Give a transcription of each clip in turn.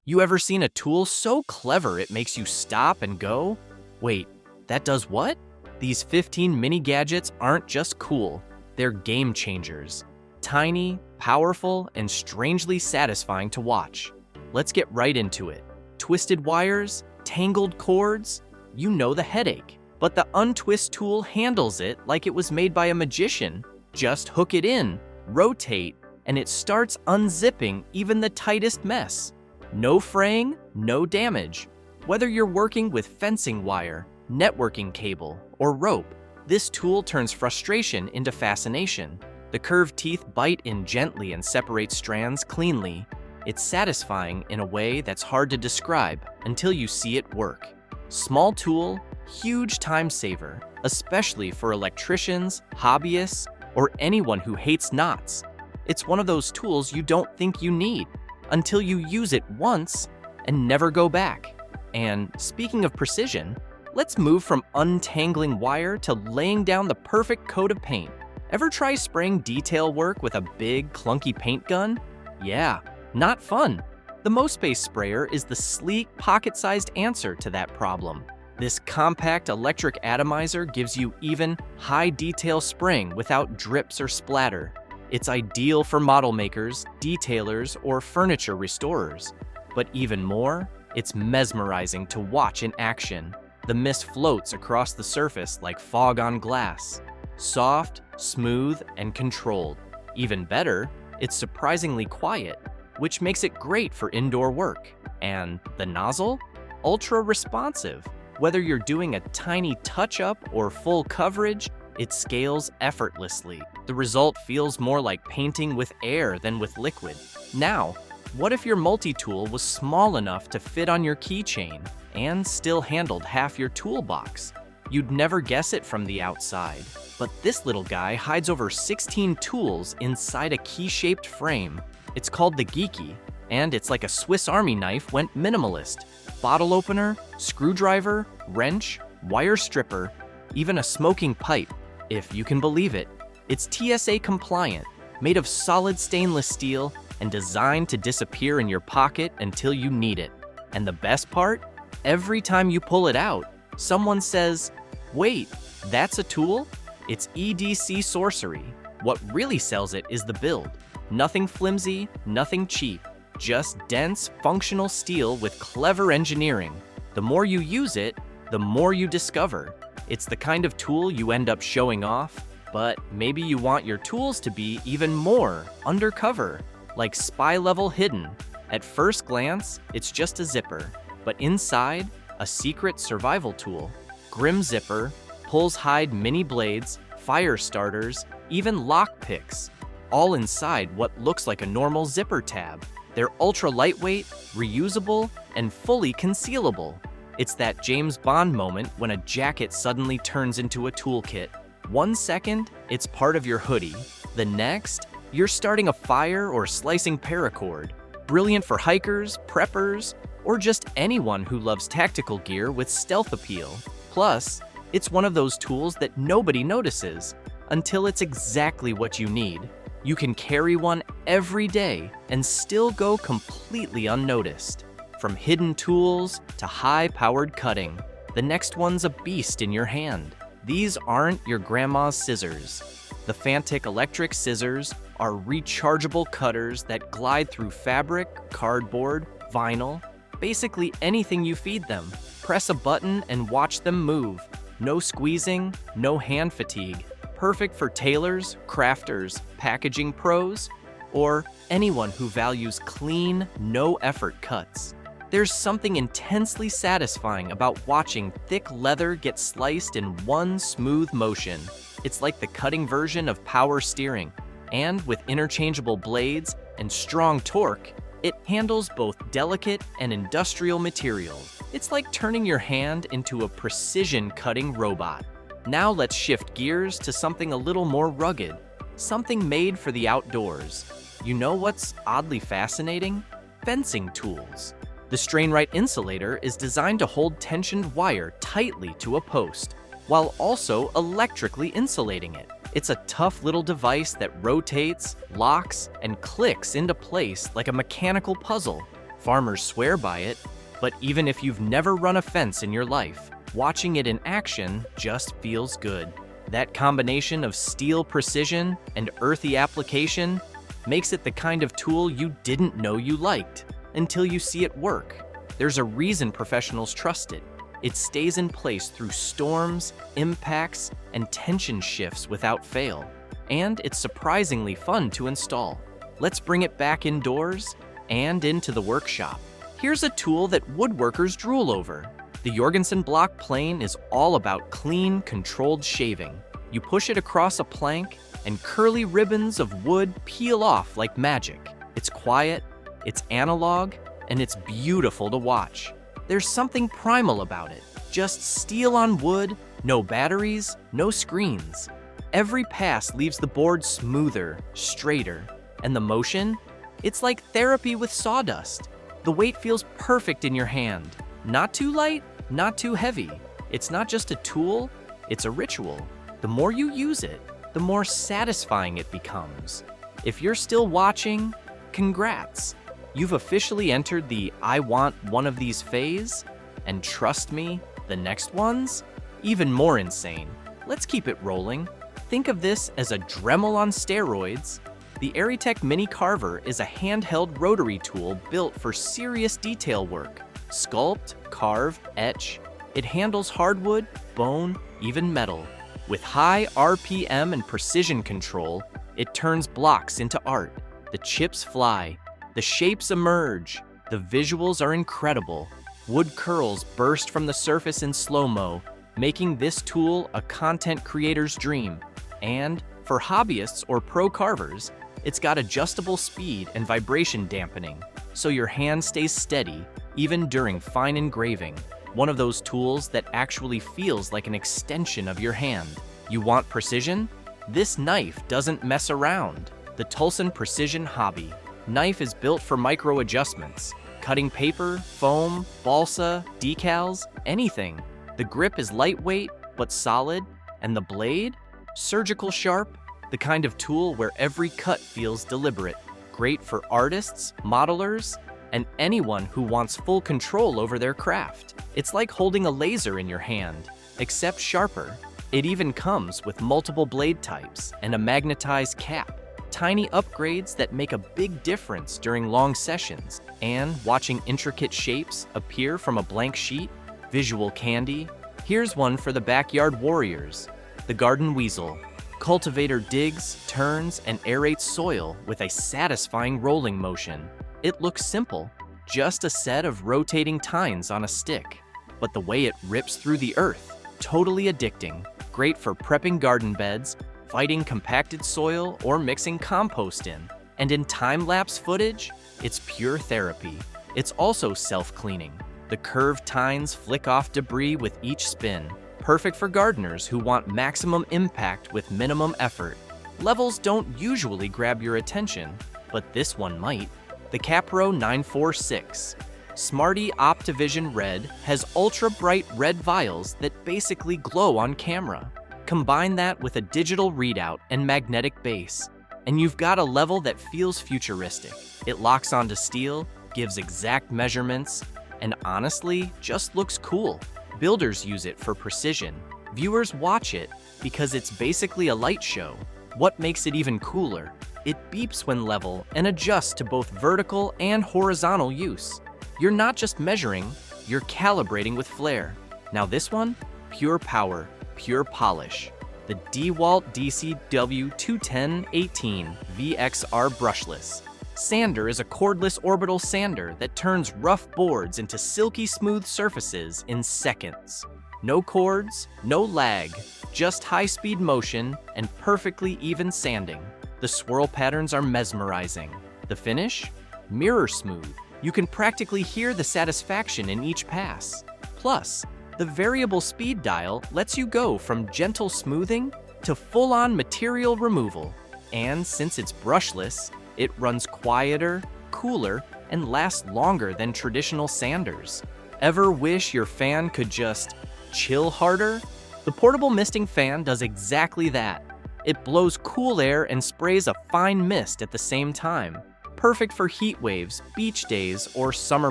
You ever seen a tool so clever it makes you stop and go, "Wait, that does what?" These 15 mini gadgets aren't just cool, they're game changers. Tiny, powerful, and strangely satisfying to watch. Let's get right into it. Twisted wires, tangled cords, you know the headache. But the Untwist tool handles it like it was made by a magician. Just hook it in, rotate, and it starts unzipping even the tightest mess. No fraying, no damage. Whether you're working with fencing wire, networking cable, or rope, this tool turns frustration into fascination. The curved teeth bite in gently and separate strands cleanly. It's satisfying in a way that's hard to describe until you see it work. Small tool, huge time saver, especially for electricians, hobbyists, or anyone who hates knots. It's one of those tools you don't think you need until you use it once and never go back. And speaking of precision, let's move from untangling wire to laying down the perfect coat of paint. Ever try spraying detail work with a big, clunky paint gun? Yeah, not fun. The Mosspace sprayer is the sleek, pocket-sized answer to that problem. This compact electric atomizer gives you even high-detail spraying without drips or splatter. It's ideal for model makers, detailers, or furniture restorers. But even more, it's mesmerizing to watch in action. The mist floats across the surface like fog on glass. Soft, smooth, and controlled. Even better, it's surprisingly quiet, which makes it great for indoor work. And the nozzle? Ultra responsive. Whether you're doing a tiny touch-up or full coverage, it scales effortlessly. The result feels more like painting with air than with liquid. Now, what if your multi-tool was small enough to fit on your keychain and still handled half your toolbox? You'd never guess it from the outside. But this little guy hides over 16 tools inside a key-shaped frame. It's called the Geeky, and it's like a Swiss Army knife went minimalist. Bottle opener, screwdriver, wrench, wire stripper, even a smoking pipe, if you can believe it. It's TSA compliant, made of solid stainless steel, and designed to disappear in your pocket until you need it. And the best part? Every time you pull it out, someone says, "Wait, that's a tool?" It's EDC sorcery. What really sells it is the build. Nothing flimsy, nothing cheap. Just dense, functional steel with clever engineering. The more you use it, the more you discover. It's the kind of tool you end up showing off, but maybe you want your tools to be even more undercover, like spy-level hidden. At first glance, it's just a zipper, but inside, a secret survival tool. Grim zipper, pulls hide mini blades, fire starters, even lock picks, all inside what looks like a normal zipper tab. They're ultra lightweight, reusable, and fully concealable. It's that James Bond moment when a jacket suddenly turns into a toolkit. 1 second, it's part of your hoodie. The next, you're starting a fire or slicing paracord. Brilliant for hikers, preppers, or just anyone who loves tactical gear with stealth appeal. Plus, it's one of those tools that nobody notices until it's exactly what you need. You can carry one every day and still go completely unnoticed. From hidden tools to high-powered cutting, the next one's a beast in your hand. These aren't your grandma's scissors. The Fantic electric scissors are rechargeable cutters that glide through fabric, cardboard, vinyl, basically anything you feed them. Press a button and watch them move. No squeezing, no hand fatigue. Perfect for tailors, crafters, packaging pros, or anyone who values clean, no-effort cuts. There's something intensely satisfying about watching thick leather get sliced in one smooth motion. It's like the cutting version of power steering, and with interchangeable blades and strong torque, it handles both delicate and industrial materials. It's like turning your hand into a precision cutting robot. Now let's shift gears to something a little more rugged, something made for the outdoors. You know what's oddly fascinating? Fencing tools. The StrainRight insulator is designed to hold tensioned wire tightly to a post, while also electrically insulating it. It's a tough little device that rotates, locks, and clicks into place like a mechanical puzzle. Farmers swear by it, but even if you've never run a fence in your life, watching it in action just feels good. That combination of steel precision and earthy application makes it the kind of tool you didn't know you liked until you see it work. There's a reason professionals trust it. It stays in place through storms, impacts, and tension shifts without fail. And it's surprisingly fun to install. Let's bring it back indoors and into the workshop. Here's a tool that woodworkers drool over. The Jorgensson block plane is all about clean, controlled shaving. You push it across a plank, and curly ribbons of wood peel off like magic. It's quiet, it's analog, and it's beautiful to watch. There's something primal about it. Just steel on wood, no batteries, no screens. Every pass leaves the board smoother, straighter, and the motion? It's like therapy with sawdust. The weight feels perfect in your hand. Not too light, not too heavy. It's not just a tool, it's a ritual. The more you use it, the more satisfying it becomes. If you're still watching, congrats. You've officially entered the I want one of these phase, and trust me, the next one's even more insane. Let's keep it rolling. Think of this as a Dremel on steroids. The Aritech Mini Carver is a handheld rotary tool built for serious detail work. Sculpt, carve, etch. It handles hardwood, bone, even metal. With high RPM and precision control, it turns blocks into art. The chips fly, the shapes emerge, the visuals are incredible. Wood curls burst from the surface in slow-mo, making this tool a content creator's dream. And for hobbyists or pro carvers, it's got adjustable speed and vibration dampening, so your hand stays steady even during fine engraving. One of those tools that actually feels like an extension of your hand. You want precision? This knife doesn't mess around. The Tulsen Precision Hobby. Knife is built for micro adjustments. Cutting paper, foam, balsa, decals, anything. The grip is lightweight but solid, and the blade? Surgical sharp, the kind of tool where every cut feels deliberate. Great for artists, modelers, and anyone who wants full control over their craft. It's like holding a laser in your hand, except sharper. It even comes with multiple blade types and a magnetized cap. Tiny upgrades that make a big difference during long sessions. And watching intricate shapes appear from a blank sheet, visual candy. Here's one for the backyard warriors. The Garden Weasel. Cultivator digs, turns, and aerates soil with a satisfying rolling motion. It looks simple, just a set of rotating tines on a stick. But the way it rips through the earth, totally addicting. Great for prepping garden beds, fighting compacted soil, or mixing compost in. And in time-lapse footage, it's pure therapy. It's also self-cleaning. The curved tines flick off debris with each spin. Perfect for gardeners who want maximum impact with minimum effort. Levels don't usually grab your attention, but this one might. The Capro 946. Smarty Optivision Red has ultra-bright red vials that basically glow on camera. Combine that with a digital readout and magnetic base, and you've got a level that feels futuristic. It locks onto steel, gives exact measurements, and honestly, just looks cool. Builders use it for precision. Viewers watch it because it's basically a light show. What makes it even cooler? It beeps when level and adjusts to both vertical and horizontal use. You're not just measuring, you're calibrating with flair. Now this one, pure power, pure polish. The DeWalt DCW21018 VXR brushless. Sander is a cordless orbital sander that turns rough boards into silky smooth surfaces in seconds. No cords, no lag, just high-speed motion and perfectly even sanding. The swirl patterns are mesmerizing. The finish? Mirror smooth. You can practically hear the satisfaction in each pass. Plus, the variable speed dial lets you go from gentle smoothing to full-on material removal. And since it's brushless, it runs quieter, cooler, and lasts longer than traditional sanders. Ever wish your fan could just chill harder? The portable misting fan does exactly that. It blows cool air and sprays a fine mist at the same time. perfect for heat waves, beach days, or summer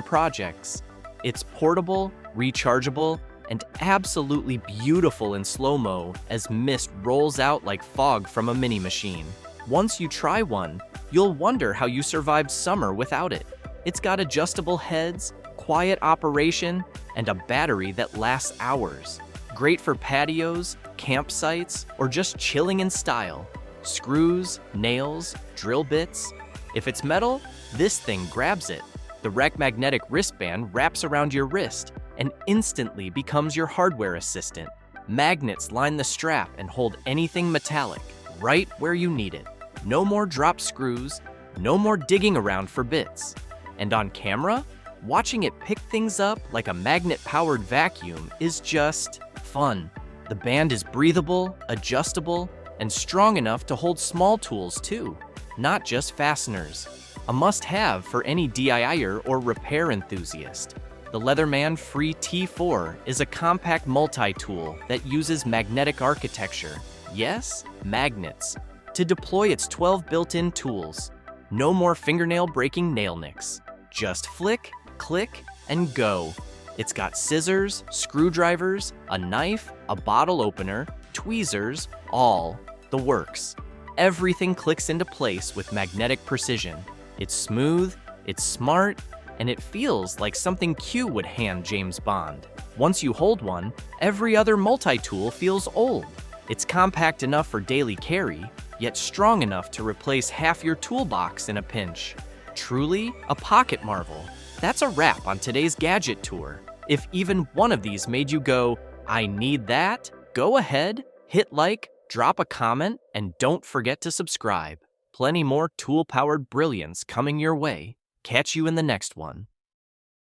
projects. It's portable, rechargeable, and absolutely beautiful in slow-mo as mist rolls out like fog from a mini machine. Once you try one, you'll wonder how you survived summer without it. It's got adjustable heads, quiet operation, and a battery that lasts hours. Great for patios, campsites, or just chilling in style. Screws, nails, drill bits. If it's metal, this thing grabs it. The Rec Magnetic wristband wraps around your wrist and instantly becomes your hardware assistant. Magnets line the strap and hold anything metallic right where you need it. No more drop screws, no more digging around for bits. And on camera, watching it pick things up like a magnet-powered vacuum is just fun. The band is breathable, adjustable, and strong enough to hold small tools too, not just fasteners. A must-have for any DIYer or repair enthusiast. The Leatherman Free T4 is a compact multi-tool that uses magnetic architecture, yes, magnets, to deploy its 12 built-in tools. No more fingernail-breaking nail nicks. Just flick, click, and go. It's got scissors, screwdrivers, a knife, a bottle opener, tweezers, all the works. Everything clicks into place with magnetic precision. It's smooth, it's smart, and it feels like something Q would hand James Bond. Once you hold one, every other multi-tool feels old. It's compact enough for daily carry, yet strong enough to replace half your toolbox in a pinch. Truly a pocket marvel. That's a wrap on today's gadget tour. If even one of these made you go, I need that, go ahead, hit like, drop a comment, and don't forget to subscribe. Plenty more tool-powered brilliance coming your way. Catch you in the next one.